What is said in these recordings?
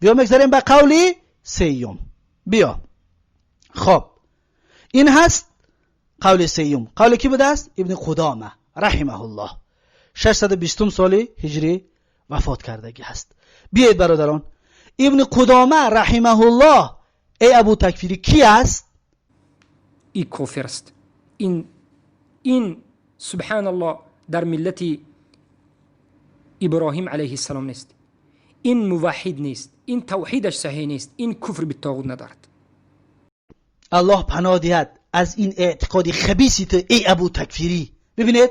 بیا میگذاریم به قولی سیوم. بیا خب این هست قول سیوم. قول کی بوده است؟ ابن قدامه رحمه الله 620 سال هجری وفات کردگی هست. بیایید برادران، ابن قدامه رحمه الله ای ابو تکفیری کی است؟ این کافر است. این سبحان الله در ملت ابراهیم علیه السلام نیست. این موحد نیست. این توحیدش صحیح نیست. این کفر به طاغوت ندارد. الله پناه دهد از این اعتقادی خبیثی تو ای ابو تکفیری. ببینید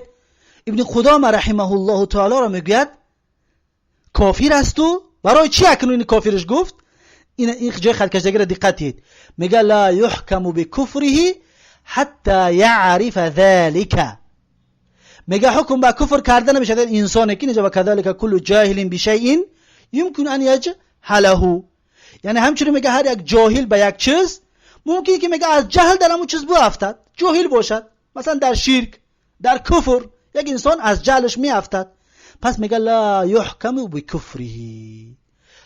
ابن قدامه رحمه الله تعالی را میگوید کافر است. تو برای چی اکنون این کافرش گفت؟ این جای خطکشی را دقت دید. میگه لا یحکم بکفره حتی یعرف ذلك. میگه حکم به کفر کردن نمیشه انسان که نجا کذالک کل جاهل بشیء یمکن ان یجهله. یعنی همچنین میگه هر یک جاهل به یک چیز ممکنه که میگه از جهل در همون چیز بیفتد، جاهل باشد. مثلا در شرک، در کفر یک انسان از جهلش میافتد. پس میگه لا یحکم بکفره،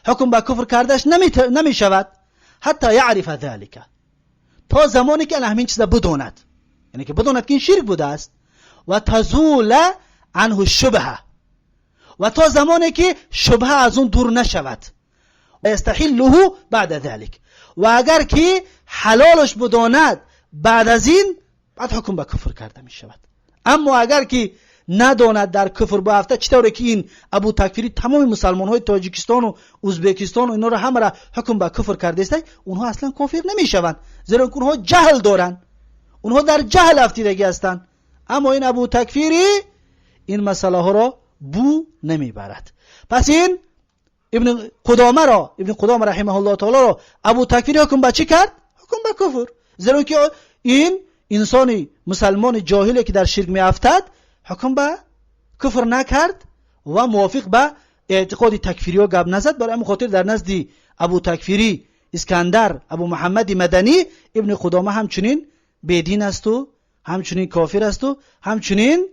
حکم به کفر کردش نمیشود حتی یعرف ذلك، تا زمانی که همین چیز بداند، یعنی که بداند که این شرک بوده است. و تزول عنه الشبهه، و تا زمانی که شبهه از اون دور نشود. و یستحله بعد ذلك، و اگر که حلالش بداند بعد از این، بعد حکم به کفر کرده می شود. اما اگر که نداند در کفر بیفته، چطوره که این ابو تکفیری تمام مسلمان های تاجیکستان و ازبکستان و اینا رو همه را حکم به کفر کرده است، اونها اصلا کافر نمی شوند، زیرا اونها جهل دارن، اونها در جهل افتیدگی هستند. اما این ابو تکفیری این مسئله ها را بو نمی برد. پس این ابن قدامه رحمه الله تعالی را ابو تکفیری حکم به چی کرد؟ حکم به کفر. زیرا که این انسانی مسلمان جاهلی که در شرک می افتد حکم به کفر نکرد و موافق به اعتقاد تکفیری ها گپ نزد. برای همین خاطر در نزد ابو تکفیری اسکندر ابو محمد مدنی ابن قدامه همچنین بدین است و همچنین کافر است و همچنین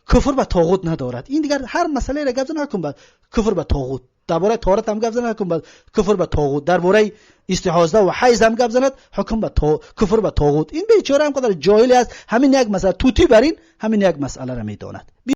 کفر به طاغوت ندارد. این دیگر هر مسئله را گپ نکن به کفر به طاغوت. درباره طهارت هم گپ نکن به کفر به طاغوت. درباره استحاضه و حیض هم گپ زند حکم به کفر به طاغوت. این بیچاره هم قدر جاهلی است، همین یک مسئله توتی برین همین یک مسئله را میداند.